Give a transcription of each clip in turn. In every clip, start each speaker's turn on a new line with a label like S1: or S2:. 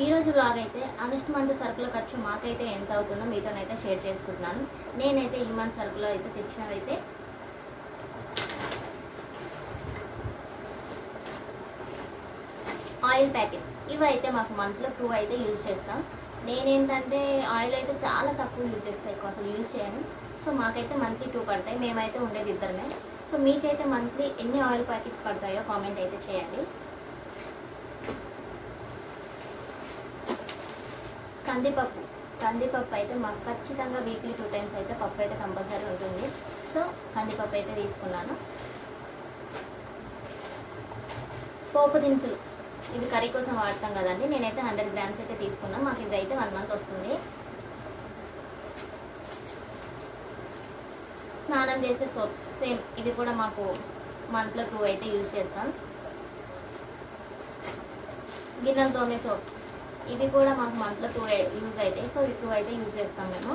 S1: ఈరోజు వ్లాగ్ అయితే August month సరుకుల ఖర్చు మాకైతే ఎంత అవుతుందో మీతోనైతే షేర్ చేసుకుంటున్నాను. నేనైతే ఈ మంత్ సరుకులు అయితే తెచ్చినవైతే ఆయిల్ ప్యాకెట్స్ ఇవైతే మాకు మంత్లో 2 అయితే యూజ్ చేస్తాం. నేనేంటంటే ఆయిల్ అయితే చాలా తక్కువ యూజ్ చేస్తాను, ఎక్కువ అసలు యూజ్ చేయను. సో మాకైతే మంత్లీ 2 పడతాయి. మేమైతే ఉండేది ఇద్దరమే. సో మీకైతే మంత్లీ ఎన్ని ఆయిల్ ప్యాకెట్స్ పడతాయో కామెంట్ అయితే చేయండి. కందిపప్పు అయితే మాకు ఖచ్చితంగా వీక్లీ 2 టైమ్స్ అయితే పప్పు అయితే కంపల్సరీ ఉంటుంది. సో కందిపప్పు అయితే తీసుకున్నాను. పోపు దినుసులు ఇది కర్రీ కోసం వాడతాం కదండి. నేనైతే 100 గ్రామ్స్ అయితే తీసుకున్నాను. మాకు ఇది అయితే 1 మంత్ వస్తుంది. స్నానం చేసే సోప్స్ సేమ్ ఇది కూడా మాకు మంత్లో 2 అయితే యూజ్ చేస్తాం. గిన్నెలు తోమే సోప్స్ ఇవి కూడా మాకు మంత్లో 2 యూజ్ అవుతాయి. సో ఈ 2 అయితే యూజ్ చేస్తాం మేము.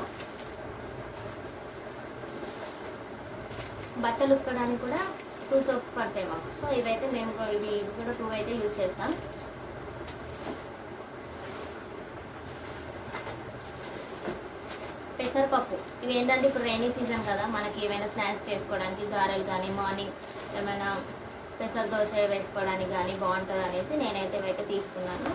S1: బట్టలు ఉతకడానికి కూడా 2 సోప్స్ పడతాయి మాకు. సో ఇవైతే మేము ఇవి కూడా 2 అయితే యూజ్ చేస్తాం. పెసరపప్పు ఇవి ఏంటంటే ఇప్పుడు రైనీ సీజన్ కదా, మనకి ఏమైనా స్నాక్స్ చేసుకోవడానికి గారెలు కానీ మార్నింగ్ ఏమైనా పెసర దోశ వేసుకోవడానికి కానీ బాగుంటుంది అనేసి నేనైతే ఇవైతే తీసుకున్నాను.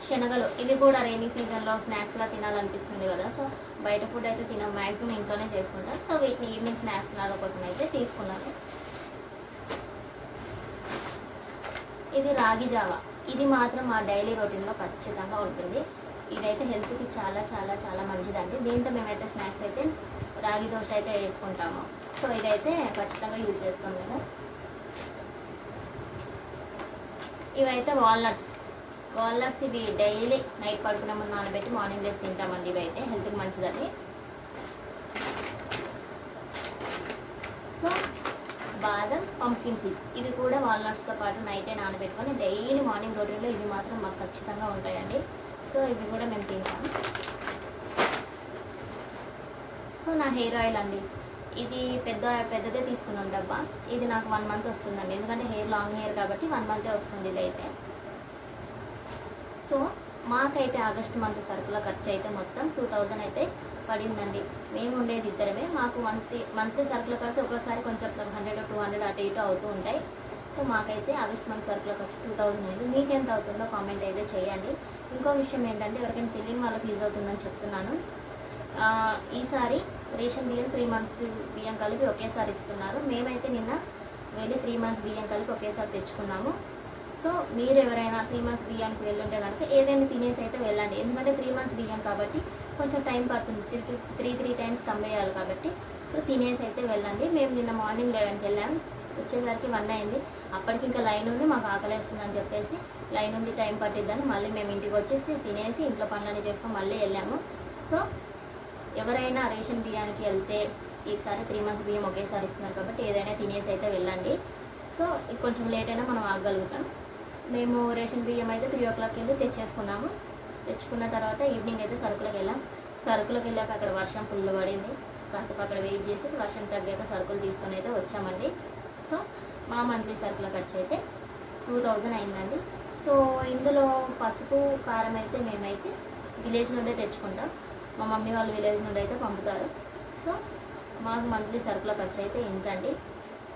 S1: శనగలు ఇవి కూడా రైనీ సీజన్లో స్నాక్స్లా తినాలనిపిస్తుంది కదా. సో బయట ఫుడ్ అయితే మ్యాక్సిమం ఇంట్లోనే చేసుకుంటాం. సో వీటిని ఈవినింగ్ స్నాక్స్ లాగా కోసం అయితే తీసుకున్నాను. ఇది రాగి జావా, ఇది మాత్రం మా డైలీ రొటీన్లో ఖచ్చితంగా ఉంటుంది. ఇదైతే హెల్త్కి చాలా చాలా చాలా మంచిదండి. దీంతో మేమైతే స్నాక్స్ అయితే రాగి దోశ అయితే వేసుకుంటాము. సో ఇదైతే ఖచ్చితంగా యూజ్ చేస్తాం మేము. ఇవైతే వాల్నట్స్ ఇవి డైలీ నైట్ పడుకునే ముందు నానబెట్టి మార్నింగ్ లేసి తింటామండి. ఇవి అయితే హెల్త్కి మంచిదని. సో బాదం, పంప్కిన్ సీడ్స్ ఇవి కూడా వాల్నట్స్తో పాటు నైటే నానబెట్టుకొని డైలీ మార్నింగ్ రొటీన్లో ఇవి మాత్రం మాకు ఖచ్చితంగా ఉంటాయండి. సో ఇవి కూడా మేము తింటాము. సో నా హెయిర్ ఆయిల్ అండి, ఇది పెద్దదే తీసుకున్నాం డబ్బా. ఇది నాకు 1 మంత్ వస్తుందండి. ఎందుకంటే లాంగ్ హెయిర్ కాబట్టి 1 మంతే వస్తుంది ఇది అయితే. సో మాకైతే ఆగస్ట్ మంత్ సరుకుల ఖర్చు అయితే మొత్తం 2000 అయితే పడిందండి. మేము ఉండేది ఇద్దరమే. మాకు మంత్లీ సరుకుల ఖర్చు ఒకసారి కొంచెం 100 200 అటు ఇటు అవుతూ ఉంటాయి. సో మాకైతే ఆగస్ట్ మంత్ సరుకుల ఖర్చు 2000 అయింది. మీకు ఎంత అవుతుందో కామెంట్ అయితే చేయండి. ఇంకో విషయం ఏంటంటే ఎవరికైనా తెలియని వాళ్ళకి యూజ్ అవుతుందని చెప్తున్నాను. ఈసారి రేషన్ బియ్యం 3 మంత్స్ బియ్యం కలిపి ఒకేసారి ఇస్తున్నారు. మేమైతే నిన్న వెళ్ళి 3 మంత్స్ బియ్యం కలిపి ఒకేసారి తెచ్చుకున్నాము. సో మీరు ఎవరైనా 3 మంత్స్ బియ్యానికి వెళ్ళుంటే కనుక ఏదైనా తినేసి అయితే వెళ్ళండి. ఎందుకంటే 3 మంత్స్ బియ్యం కాబట్టి కొంచెం టైం పడుతుంది. 3 టైమ్స్ తమ్మేయాలి కాబట్టి. సో తినేసి అయితే వెళ్ళండి. మేము నిన్న మార్నింగ్ 11కి వెళ్ళాము. వచ్చేసరికి 1 అయింది. అప్పటికి ఇంకా లైన్ ఉంది, మాకు ఆకలేస్తుందని చెప్పేసి లైన్ ఉంది, టైం పట్టిద్దని మళ్ళీ మేము ఇంటికి వచ్చేసి తినేసి ఇంట్లో పనులన్నీ చేసుకొని మళ్ళీ వెళ్ళాము. సో ఎవరైనా రేషన్ బియ్యానికి వెళ్తే ఈసారి 3 మంత్స్ బియ్యం ఒకేసారి ఇస్తున్నారు కాబట్టి ఏదైనా తినేసి అయితే వెళ్ళండి. సో కొంచెం లేట్ అయినా మనం ఆగగలుగుతాం. మేము రేషన్ బియ్యం అయితే 3 o'clock వెళ్ళి తెచ్చేసుకున్నాము. తెచ్చుకున్న తర్వాత ఈవినింగ్ అయితే సరుకులకు వెళ్ళాక అక్కడ వర్షం ఫుల్ పడింది. కాసేపు అక్కడ వెయిట్ చేసి వర్షం తగ్గాక సరుకులు తీసుకొని అయితే వచ్చామండి. సో మా మంత్లీ సరుకుల ఖర్చు అయితే 2000 అయిందండి. సో ఇందులో పసుపు, కారం అయితే మేమైతే విలేజ్ నుండే తెచ్చుకుంటాం. మా మమ్మీ వాళ్ళు విలేజ్ నుండి అయితే పంపుతారు. సో మాకు మంత్లీ సరుకుల ఖర్చు అయితే ఇంతండి.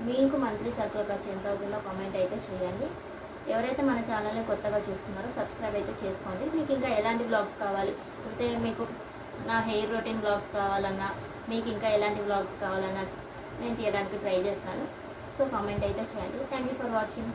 S1: మీకు మంత్లీ సరుకుల ఖర్చు ఎంత అవుతుందో కామెంట్ అయితే చేయండి. ఎవరైతే మన ఛానల్ని కొత్తగా చూస్తున్నారో సబ్స్క్రైబ్ అయితే చేసుకోండి. మీకు ఇంకా ఎలాంటి బ్లాగ్స్ కావాలి అంటే మీకు నా హెయిర్ రొటీన్ బ్లాగ్స్ కావాలన్నా, మీకు ఇంకా ఎలాంటి బ్లాగ్స్ కావాలన్నా నేను తీయడానికి ట్రై చేస్తాను. సో కామెంట్ అయితే చేయండి. Thank you for watching.